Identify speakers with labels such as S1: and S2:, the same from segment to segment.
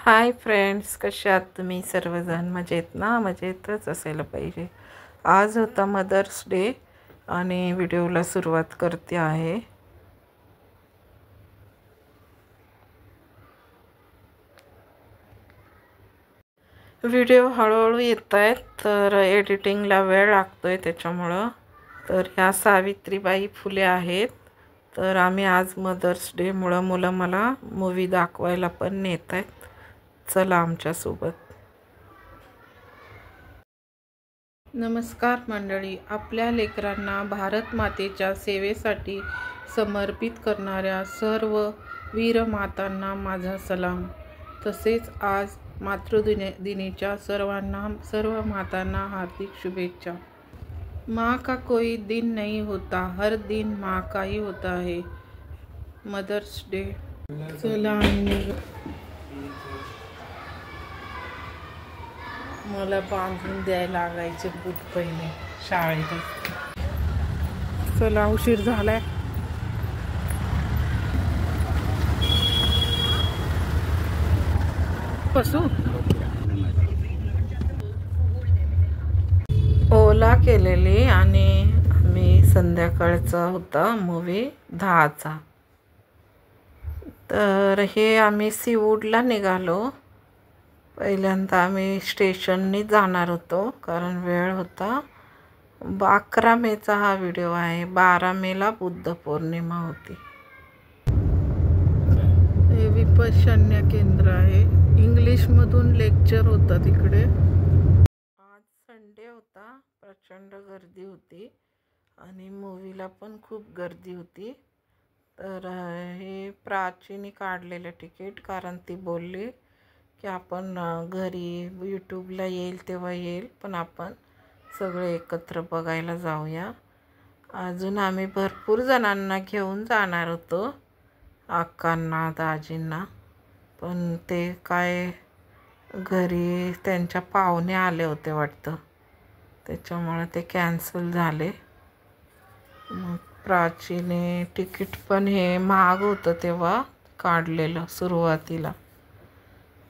S1: Hi friends, कसे आहात तुम्ही सर्वजण? मजेत ना? मजेतच असायला पाहिजे. आज होता मदर्स डे आणि व्हिडिओला सुरुवात करते आहे. व्हिडिओ हळूहळू येत आहेत, तर एडिटिंगला वेळ लागतोय त्याच्यामुळं. तर ह्या सावित्रीबाई फुले आहेत. तर आम्ही आज मदर्स डेमुळं मुलं मला मूवी दाखवायला पण नेत आहेत. चला आमच्यासोबत. नमस्कार मंडळी. आपल्या लेकरांना भारत मातेच्या सेवेसाठी समर्पित करणाऱ्या सर्व वीर मातांना माझा सलाम. तसेच आज मातृदिनीच्या सर्व मातांना हार्दिक शुभेच्छा. माँ का कोई दिन नहीं होता, हर दिन माँ का ही होता है. Mother's Day. चला मला बांधून द्यायला लागायचे बूट पहिले शाळेत. चला उशीर झालाय. बसू. ओला केलेली आणि आम्ही संध्याकाळचा होता मूवी 10चा. तर हे आम्ही सीवूडला निघालो. पहिल्यांदा आम्ही स्टेशननी जाणार होतो कारण वेळ होता. 11 मेचा हा व्हिडिओ आहे. 12 मेला बुद्ध पौर्णिमा होती. हे विपश्यना केंद्र आहे. इंग्लिशमधून लेक्चर होता तिकडे. आज संडे होता. प्रचंड गर्दी होती आणि मूवीला पण खूप गर्दी होती. तर हे प्राचीने काढलेलं तिकीट, कारण ती बोलली की आपण घरी यूट्यूबला येईल तेव्हा येईल, पण आपण सगळे एकत्र बघायला जाऊया. अजून आम्ही भरपूर जणांना घेऊन जाणार होतो, अक्कांना दाजींना, पण ते काय घरी त्यांच्या पाहुणे आले होते वाटतं, त्याच्यामुळे ते कॅन्सल झाले. मग प्राचीने तिकीट पण हे महाग होतं तेव्हा काढलेलं सुरुवातीला,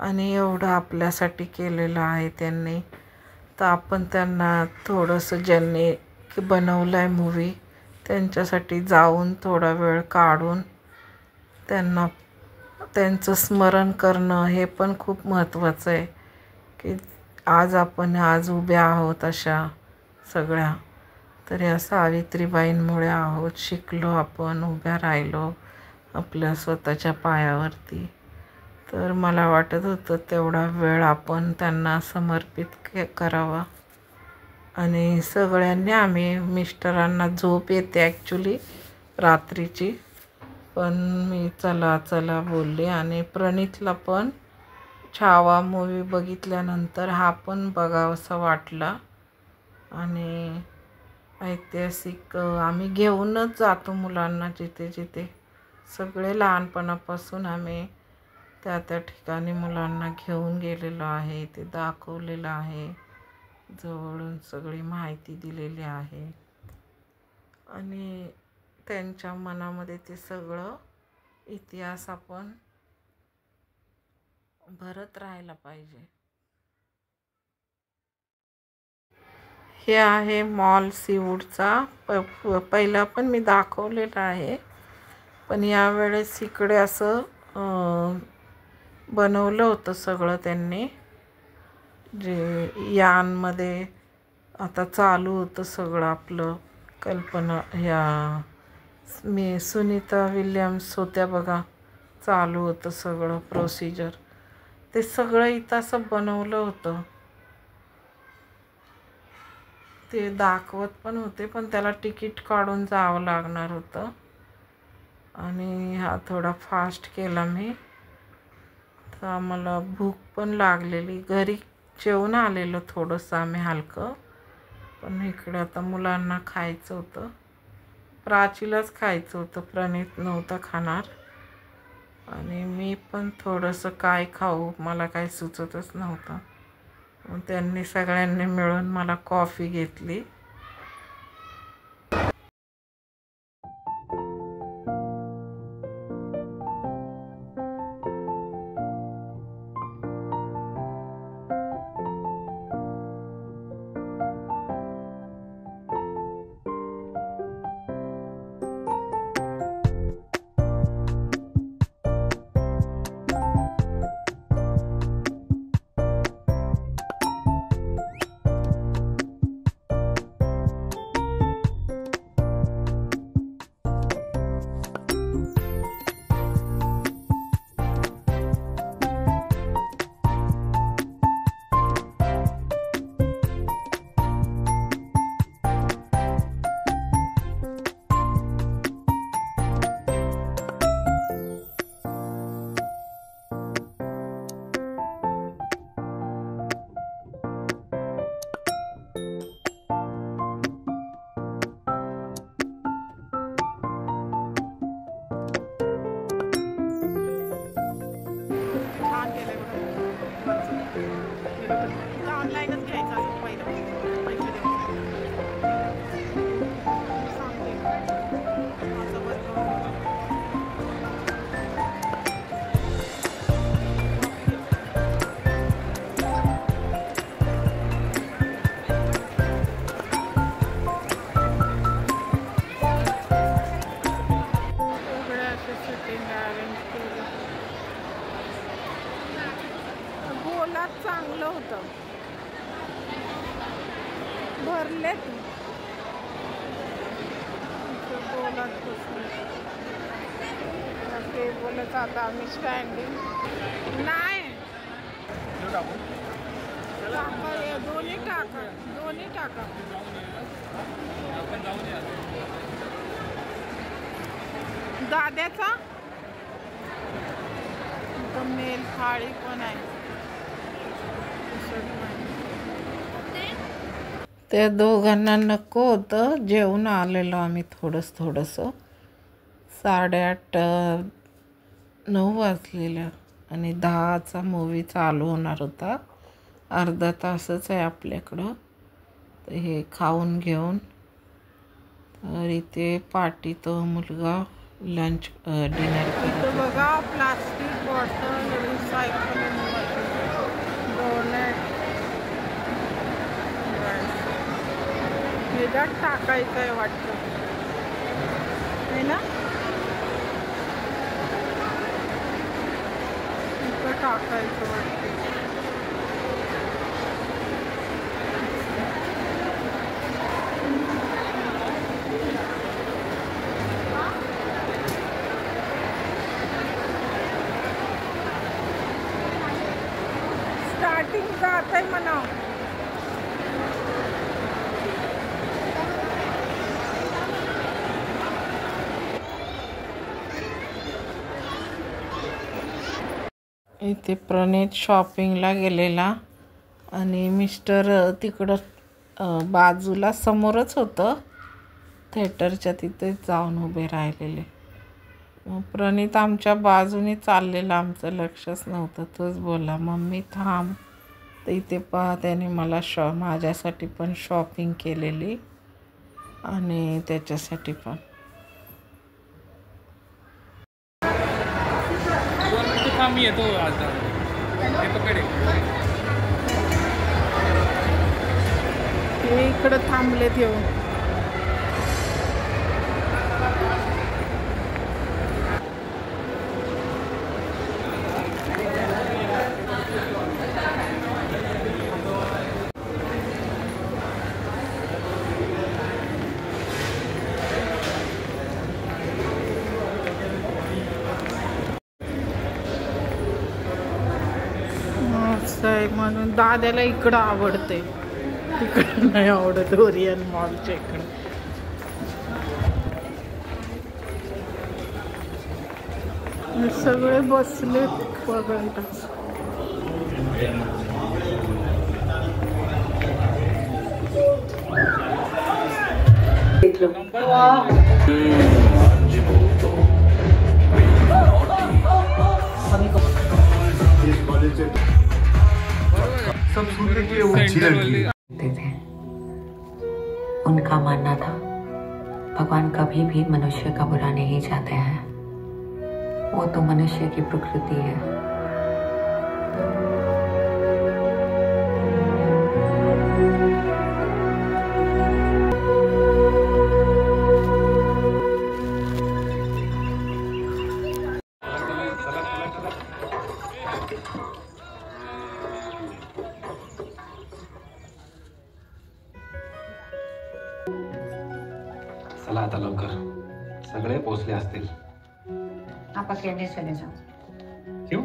S1: आणि एवढं आपल्यासाठी केलेलं आहे त्यांनी, तर आपण त्यांना थोडंसं ज्यांनी बनवलं आहे मूवी त्यांच्यासाठी जाऊन थोडा वेळ काढून त्यांना त्यांचं स्मरण करणं हे पण खूप महत्त्वाचं आहे. की आज उभ्या आहोत अशा सगळ्या, तर या सावित्रीबाईंमुळे आहोत, शिकलो आपण, उभ्या राहिलो आपल्या स्वतःच्या पायावरती. तर मला वाटत होतं तेवढा वेळ आपण त्यांना समर्पित करावा. आणि सगळ्यांनी आम्ही, मिस्टरांना झोप येते ॲक्च्युली रात्रीची, पण मी चला चला बोलले. आणि प्रणितला पण छावा मूवी बघितल्यानंतर हा पण बघावासा वाटला. आणि ऐतिहासिक आम्ही घेऊनच जातो मुलांना जिथे जिथे, सगळे लहानपणापासून आम्ही त्या त्या ठिकाणी मुलांना घेऊन गेलेलो आहे, ते दाखवलेलं आहे, जवळून सगळी माहिती दिलेली आहे. आणि त्यांच्या मनामध्ये ते सगळं इतिहास आपण भरत राहायला पाहिजे. हे आहे मॉल सीवूडचा. पहिला पण मी दाखवलेला आहे, पण यावेळेस इकडे असं बनवलं होतं सगळं त्यांनी, जे यानमध्ये आता चालू होतं सगळं आपलं कल्पना. सुनीता विल्यम्स होत्या बघा, चालू होतं सगळं प्रोसिजर, ते सगळं इथं असं बनवलं होतं. ते दाखवत पण होते, पण त्याला तिकीट काढून जावं लागणार होतं. आणि हा थोडा फास्ट केला मी, तर आम्हाला भूक पण लागलेली. घरी जेवण आलेलं थोडंसं आम्ही हलकं, पण इकडे आता मुलांना खायचं होतं, प्राचीलाच खायचं होतं, प्रणित नव्हतं खाणार. आणि मी पण थोडंसं काय खाऊ, मला काही सुचतच नव्हतं. मग त्यांनी सगळ्यांनी मिळून मला कॉफी घेतली. गोलात चांगलं होतं, भरलेत गोलात बसून. ते बोलत आता आम्ही स्टँडिंग नाही टाका, दोन्ही टाका, दोन्ही टाका. दाद्याचा मेल थाळी पण आहे. त्या दोघांना नको होतं, जेवून आलेलो आम्ही थोडंसं. 8:30-9 वाजलेलं आणि 10चा मूवी चालू होणार होता. अर्धा तासच आहे आपल्याकडं. तर हे खाऊन घेऊन तर इथे पार्टी तो मुलगा लंच डिनर करतो. बघा प्लास्टिक बॉटल, रिसायकलिंग डोनेट ह्याच्यात टाकायचं आहे वाटतं आहे ना, इथं टाकायचं वाटतं. स्टार्टिंग जात आहे म्हणा. इथे प्रणित शॉपिंगला गेलेला आणि मिस्टर तिकडं बाजूला समोरच होतं थिएटरच्या, तिथे जाऊन उभे राहिलेले. मग प्रणित आमच्या बाजूने चाललेला, आमचं लक्षच नव्हतं. तोच बोलला मम्मी थांब. तर इथे पहा त्याने मला माझ्यासाठी पण शॉपिंग केलेली आणि त्याच्यासाठी पण.
S2: मी येतो आता
S1: हे इकडं थांबलेत येऊन. म्हणून दाद्याला इकडं आवडते, तिकडं नाही आवडत. ओरियन मॉलच्या इकडं सगळे बसले बघायला.
S3: सब सुनने के लिए वो अच्छी लड़की थे। उनका मानना था भगवान कभी भी मनुष्य का बुरा नहीं चाहते हैं, वो तो मनुष्य की प्रकृति है।
S4: चला आता लवकर, सगळे पोचले असतील.
S3: आप अकेले चले जाओ।
S4: क्यों?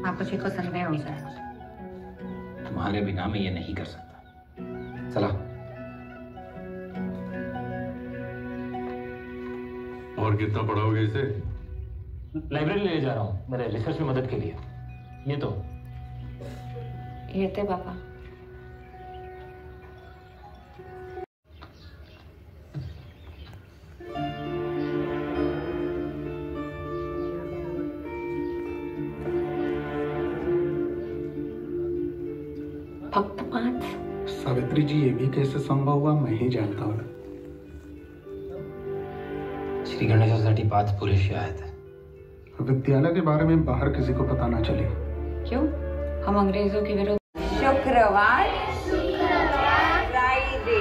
S3: आपको जी को संदेह हो जाएगा।
S4: तुम्हारे बिना मैं ये नहीं कर सकता। चला।
S5: और कितना पढ़ाओगे इसे?
S6: लाइब्रेरी ले जा रहा हूँ मेरे रिसर्च में मदद के लिए। ये तो
S3: येते बाबा। फक्त 5।
S7: सावित्री जी, ये भी कैसे संभव हुआ मैं ही जानता हूँ।
S4: श्री गणेशासाठी 5 पुरेशी आहेत।
S7: विद्यालय के बारे में बाहर किसी को पता ना चले।
S3: क्यों? हम अंग्रेजों के विरुद्ध।
S8: शुक्रवार, फ्राइडे,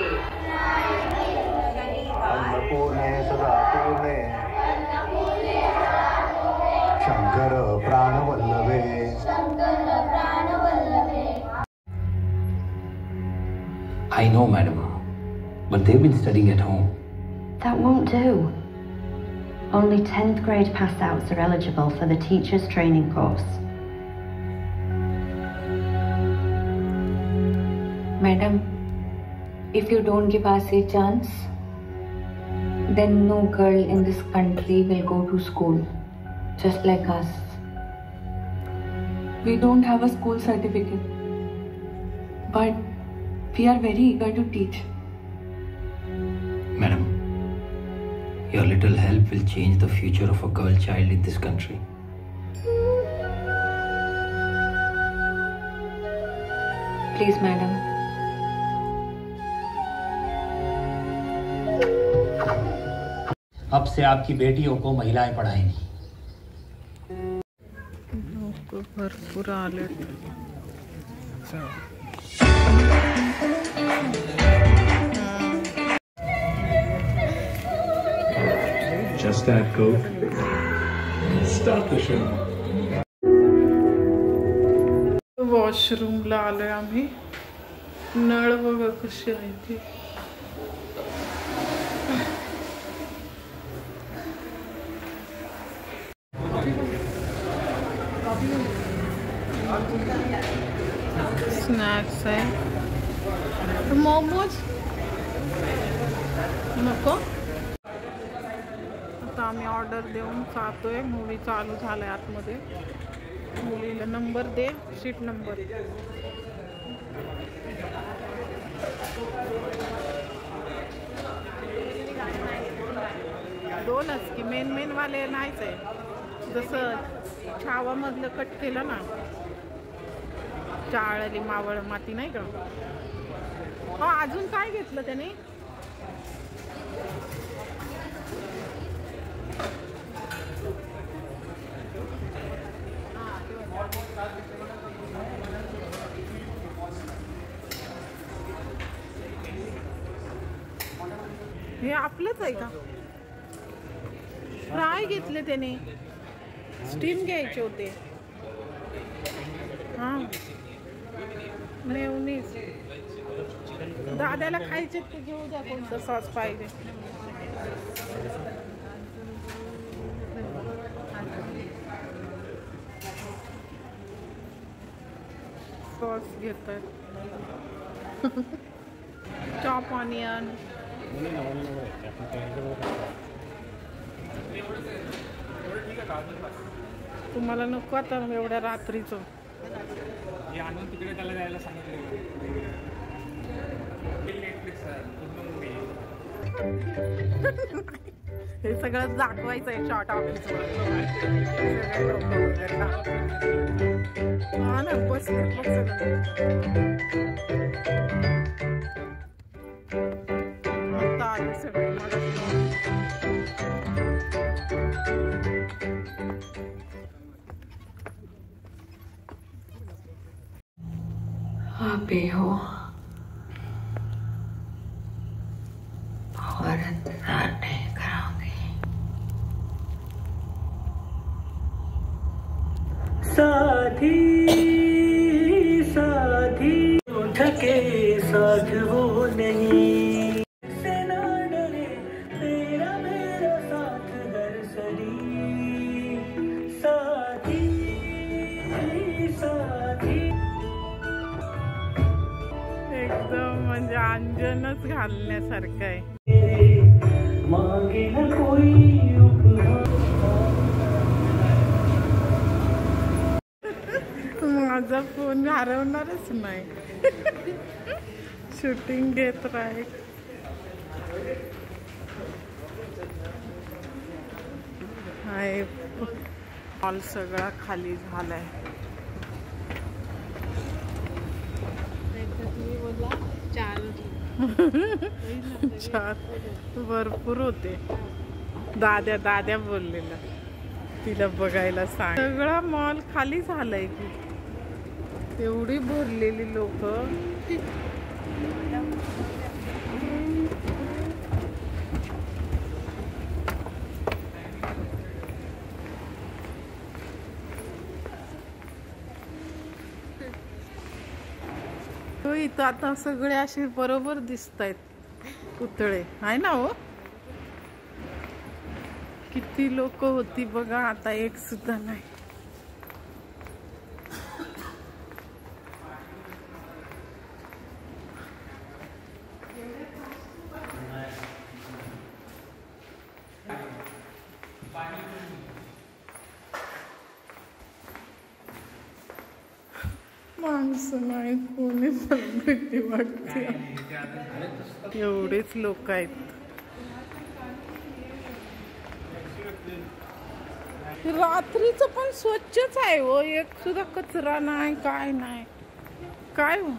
S8: शनिवार, Shankar प्राणवल्लभे
S4: I know, madam, but they've been studying at home.
S9: That won't do. Only 10th grade pass-outs are eligible for the teacher's training course.
S3: Madam, if you don't give us a chance, then no girl in this country will go to school, just like us. We don't have a school certificate, but we are very eager to teach.
S4: Madam, your little help will change the future of a girl child in this country.
S3: Please, madam.
S6: अब से आपकी बेटियों को महिलाएं पढ़ाएंगी।
S1: लोक भरपूर आलेत.
S5: Just that coat. Start the show.
S1: वॉशरूमला आलोय आम्ही. नळ बघा कशी आहे ती. स्नॅक्स आहे. मोमोज नको. आता आम्ही ऑर्डर देऊन जातोय. मूवी चालू झालाय आतमध्ये. मुलीला नंबर दे. Seat number. दोनच की मेन वाले नाहीच आहे. जसं छावामधलं कट केलं ना. चाळली मावळ माती नाही का. हो अजून काय घेतलं त्याने. हे आपलंच आहे का. फ्राय घेतले त्याने. स्टीम घ्यायचे होते. हां मेयोनीज. दादाला खायचे ते घेऊ द्या. कोणतं सॉस पाहिजे. सॉस घेतात. Chop onion. तुम्हाला नको आता एवढ्या रात्रीचं.
S2: तिकडे त्याला जायला सांगितलं.
S1: हे सगळं दाखवायचं आहे शॉर्ट ऑफिस. हा ना बसले आता आले सगळे.
S3: आप ही हो और इंतजार नहीं कराऊंगी.
S10: साथी साथी उठके साथ वो नहीं से ना डरे तेरा मेरा साथ हर सरी. साथी साथी
S1: एकदम म्हणजे अंजनच घालण्यासारखं आहे.
S10: मांगे न कोई
S1: माझा फोन हरवणारच नाही. शूटिंग घेत राहील. हाय हॉल सगळा खाली झालाय. चार भरपूर होते. दाद्या बोललेला तिला बघायला सांग. सगळा मॉल खाली झालाय की. एवढी भरलेली लोक. इथं आता सगळे असे बरोबर दिसत आहेत पुतळे, आहे ना हो? किती लोक होती बघा, आता एक सुद्धा नाही. माणसं नाही, कोणी पण भीती वाटते. एवढेच लोक आहेत. रात्रीच पण स्वच्छच आहे हो, एक सुद्धा कचरा नाही, काय नाही. काय हो,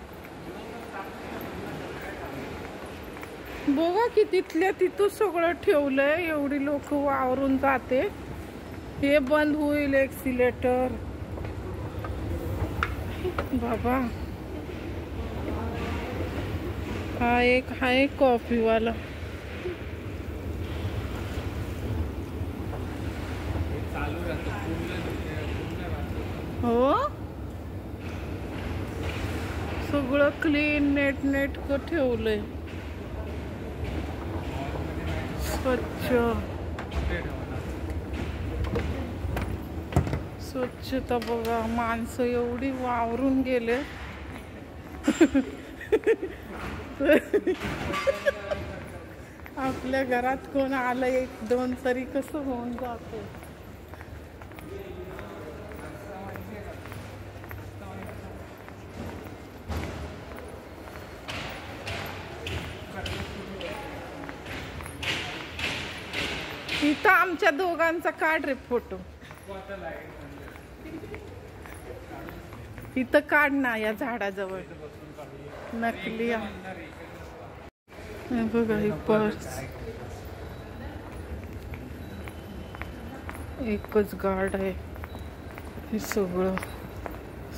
S1: बघा की तिथल्या तिथं सगळं ठेवलंय. एवढी लोक वावरून जाते. हे बंद होईल एक्सिलेटर बाबा. हा एक आहे कॉफीवाला. हो, सगळं क्लीन नेटकं ठेवलंय, स्वच्छ. स्वच्छता बघा. माणसं एवढी वावरून गेले. आपल्या घरात कोण आलं एक दोन तरी कसं होऊन जातं. इथं आमच्या दोघांचा काढ रे फोटो. इथं काढ ना, या झाडाजवळ. नकली बघा ही पर्स. एकच गार्ड आहे हे सगळं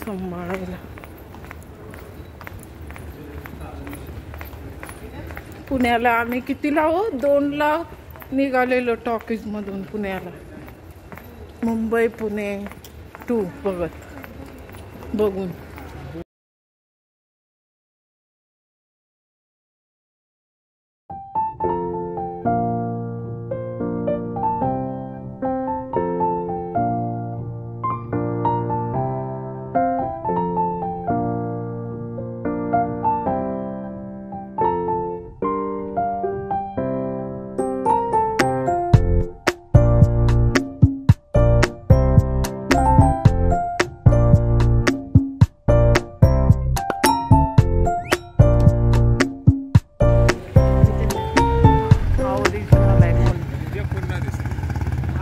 S1: सांभाळायला. पुण्याला आम्ही कितीला हो, 2ला निघालेलो टॉकीज मधून पुण्याला. मुंबई पुणे 2 बघून.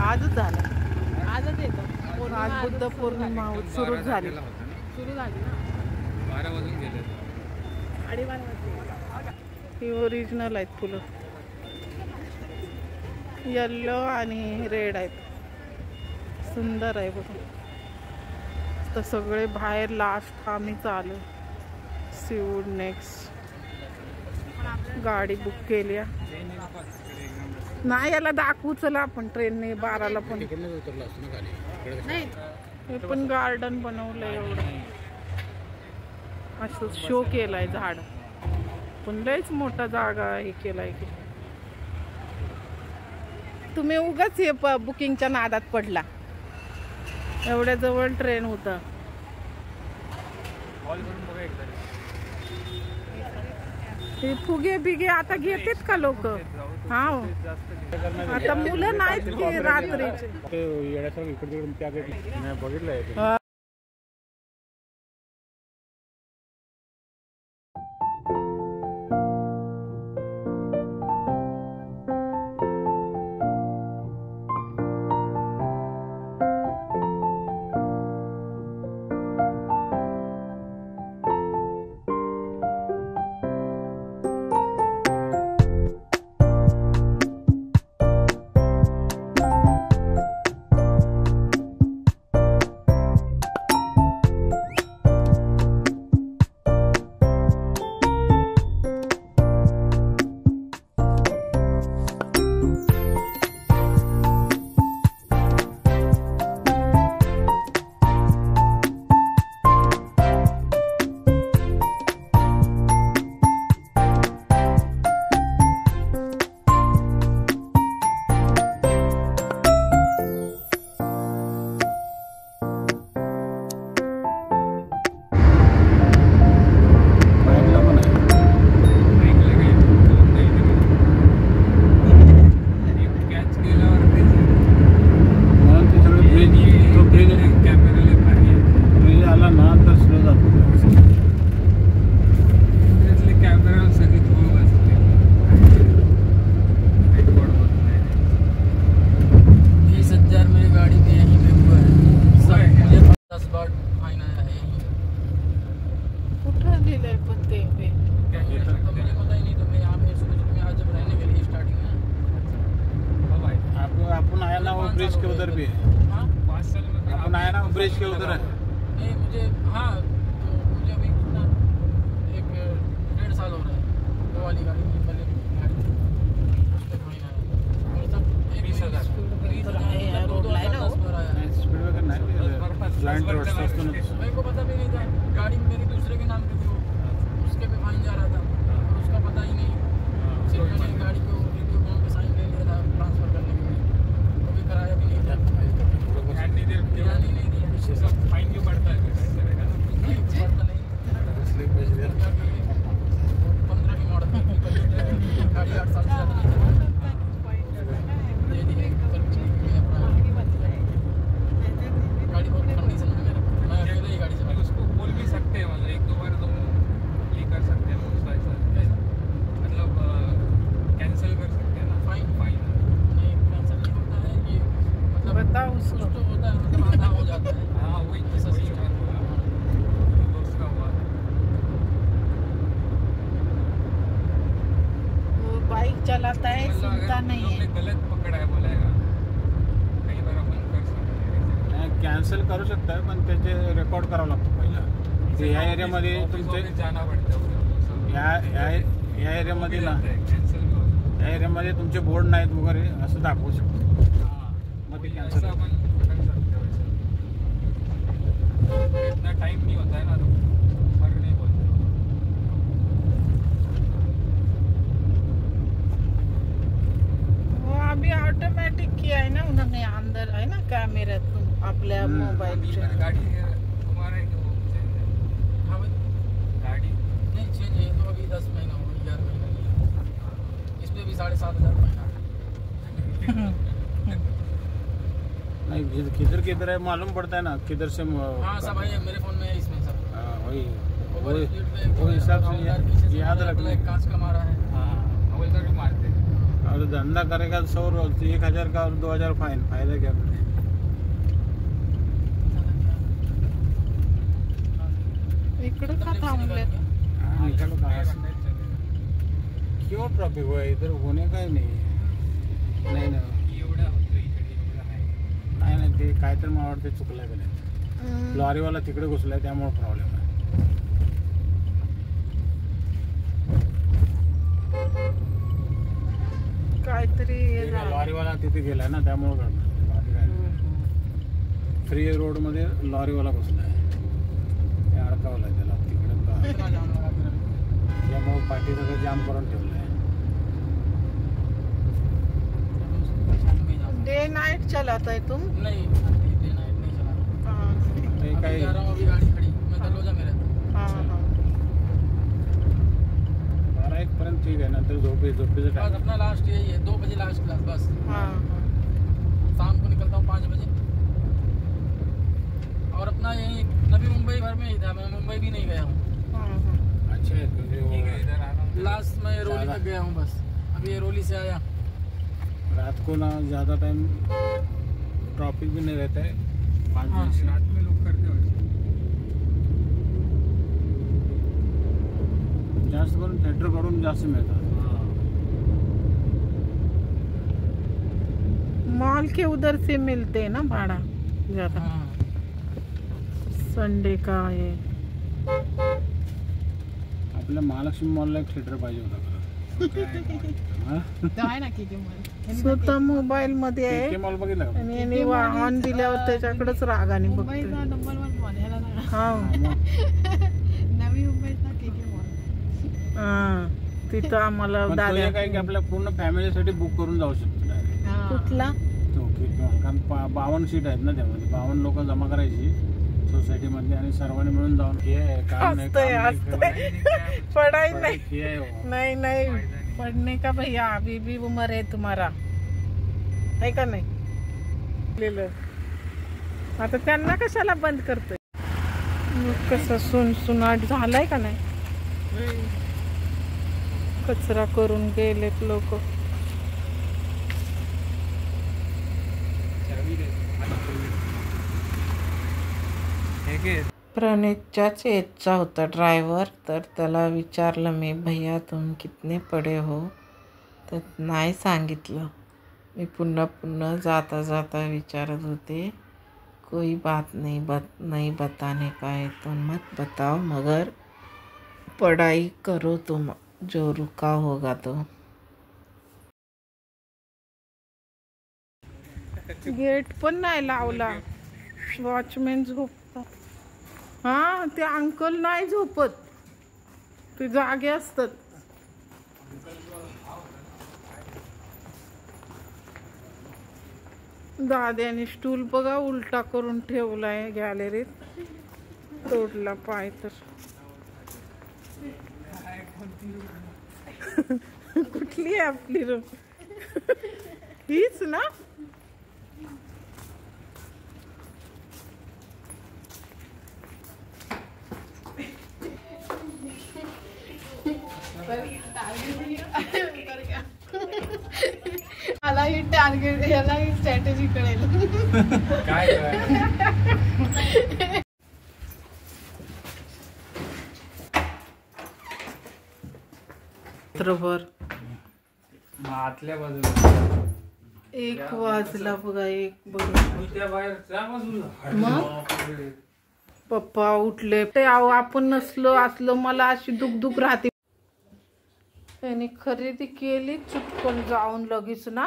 S1: आजच झालं, आजच येतो. आज बुद्ध पौर्णिमा सुरू झाली.
S2: 12 वाजून गेले.
S1: ही ओरिजिनल आहेत फुलं. येल्लो आणि रेड आहेत. सुंदर आहे बघा. तर सगळे बाहेर लास्ट आम्ही चालू. सीवूड नेक्स्ट गाडी बुक केली नाही. याला दाखवू चला आपण ट्रेनने 12ला पण. हे पण गार्डन बनवलंय एवढं. असं शो केलाय झाड. पण लयच मोठा जागा हे केलाय की. तुम्ही उगाच हे बुकिंगच्या नादात पडला. एवढ्या जवळ ट्रेन होता. हे फुगे बिगे आता घेतात का लोक? हा, आता मुलं नाहीत की रात्रीचे. बघितलंय
S2: 5 साल में
S11: अपन आया ना ब्रिज के उधर है।
S2: नहीं मुझे, हाँ तो मुझे अभी कितना 1-1.5 साल हो रहा है वो वाली गाड़ी में, पहले गाड़ी उस पर कोई ना और सब 20,000
S11: स्पीड ब्रेकर नहीं, ब्लाइंड रोड से
S2: मेरे को पता भी नहीं था, गाड़ी मेरी दूसरे के नाम पे थी, उसके पे फाइन जा रहा था और उसका पता ही नहीं। सिर्फ मैंने गाड़ी को वीडियो कॉल पे साइन ले लिया था ट्रांसफर करने के लिए, वो भी कराया भी नहीं था। ध्यान नहीं दिया, सब फाइन क्यों बढ़ता है? नहीं बढ़ता नहीं, 15 की मॉडल थी, गाड़ी 8 साल से ज़्यादा नहीं चली। गाड़ी बहुत कंडीशन में मेरा, मैं अकेले ही गाड़ी चला। उसको बोल भी सकते हैं, मतलब 1-2 बार तुम ये कर सकते हैं, मतलब कैंसिल कर सकते हैं ना, फाइन नहीं कैंसिल नहीं होता है ये, मतलब
S1: बताओ उसको।
S2: कुछ तो होता है, मतलब आधा हो जाता है। हाँ वही ऐसा सिस्टम हुआ, दोस्त का हुआ।
S1: वो बाइक चलाता है, सुनता नहीं है।
S2: गलत पकड़ा है बोलेगा, कई बार अपन कर सकते हैं।
S11: कॅन्सल करू शकता, पण त्याचे रेकॉर्ड करावं लागतं पहिला। ते ह्या एरियामध्ये तुमचे
S2: जाना पड़ता है
S11: ह्या एरियामध्ये ना,
S2: कैंसिल
S11: या एरियामध्ये तुमचे बोर्ड नाहीत वगैरे असं दाखवू शकतो, मग ते कॅन्सल
S2: अपन कर सकते हैं वैसे। इतना टाइम नहीं होता है ना, तो फर्क नहीं बोलते।
S1: वो अभी ऑटोमेटिक किया है ना उन्होंने, अंदर है ना कैमरा तुम आपल्या मोबाइल से।
S2: गाड़ी तुम्हारा है कि वो चेंज है? हाँ भाई गाड़ी नहीं चेंज है तो अभी 10 महीना हो गया, 11 महीना नहीं, इस पे भी 7,500 महीना।
S11: नहीं, किधर किधर है मालूम पड़ता है ना, किधर से
S2: हाँ सब है मेरे फोन में है, इसमें सब।
S11: हाँ वही
S2: वो
S11: हिसाब से याद रखना।
S2: कांच का मारा है, हाँ हवलदार भी मारते हैं।
S11: और धंधा करेगा 100 का और 2,000 फाइन, फायदा क्या?
S1: इकडे का थांबले?
S11: निकालो कहाँ से? क्यों ट्रॉफिक हुआ है? इधर होने का ही नहीं है। नाही नाही, ते काहीतरी मला वाटतं चुकलं का नाही, लॉरीवाला तिकडे घुसलाय त्यामुळे प्रॉब्लेम आहे।
S1: काहीतरी
S11: लॉरीवाला तिथे गेलाय ना, त्यामुळे फ्री रोड मध्ये लॉरीवाला घुसलाय, ते अडकावलाय त्याला तिकडे, त्यामुळे पाठी सगळं जाम करून ठेवलंय।
S1: डे नाइट चलाता है तुम?
S2: नहीं डे नाइट नहीं चला।
S11: अभी
S2: जा रहा हूँ, अभी गाड़ी खड़ी, मैं दरवाजा में रहता हूँ।
S1: हाँ हाँ
S11: 12-1 पर्यंत ठीक आहे, नंतर झोपेचं
S2: बस
S11: टाइम।
S2: अपना लास्ट यही है, 2 बजे लास्ट क्लास बस।
S1: हाँ
S2: शाम को निकलता हूँ 5 बजे। और अपना यही नवी मुंबई भर में ही था, मैं मुंबई भी नहीं गया हूँ।
S11: अच्छा है, तुझे वो
S2: लास्ट मैं एरोली तक गया हूँ बस, अभी एरोली से आया।
S11: रात को ना ज़्यादा टाइम ट्रॉफिक भी नहीं रहता है, 5
S2: हाँ,
S11: बजे से।
S2: रात में लोग करते हो
S11: जास्त करून थिएटरकडून जास्त मिळतात।
S1: मॉल के उधर से मिलते हैं ना भाड़ा ज़्यादा, संडे का ये।
S11: आपल्या महालक्ष्मी मॉलला एक थिएटर पाहिजे होता खरं।
S1: स्वतः मोबाईल मध्ये आहे
S11: के मॉल बघितला का?
S1: आणि यांनी वाहन दिल्यावर त्याच्याकडेच रागाने बघतोय। हा हा तिथं आम्हाला
S11: पण तो
S1: दादा
S11: एक आहे की आपल्या पूर्ण फॅमिलीसाठी बुक करून जाऊ शकतो direct.
S1: कुठला
S11: तो कारण 52 सीट आहेत ना, त्यामध्ये 52 लोक जमा करायची सोसायटी मध्ये आणि सर्वांनी मिळून जाऊन
S1: हंसतोय पढ़ाई नहीं
S11: किया है वो।
S1: नहीं नहीं पढ़ने का भैया, अभी भी उम्र है तुम्हारा, है का नाही? आता त्यांना कशाला बंद करतोय? कसं सुनसुनाट झालाय का नाही? कचरा करून गेलेत लोक। प्रणीतच्याच एजचा होता ड्रायव्हर, तर त्याला विचारलं मी, भैया तुम कितने पढ़े हो? तर नाही सांगितलं। मी पुन्हा पुन्हा जाता जाता विचारत होते कोई बात नहीं बताने का है तो मत बताओ, मगर पढ़ाई करो तुम, जो रुका होगा तो। गेट पण नाही लावला, वॉचमॅन झोपतात. हा, ते अंकल नाही झोपत, ते जागे असतात. दाद्याने स्टूल बघा उलटा करून ठेवलाय गॅलरीत, तोडला पाय तर. कुठली आहे आपली रूम? हीच ना?
S12: मला ही टार्गेट, याला ही स्ट्रॅटेजी कळेल.
S11: काय
S1: रात्रभर
S11: आतल्या बाजूला
S1: 1 वाजला बघा, 1 बरोबर. मग पप्पा उठले ते, आपण नसलो असलो मला अशी दुख राहते. त्याने खरेदी केली चुटकन जाऊन लगेच ना.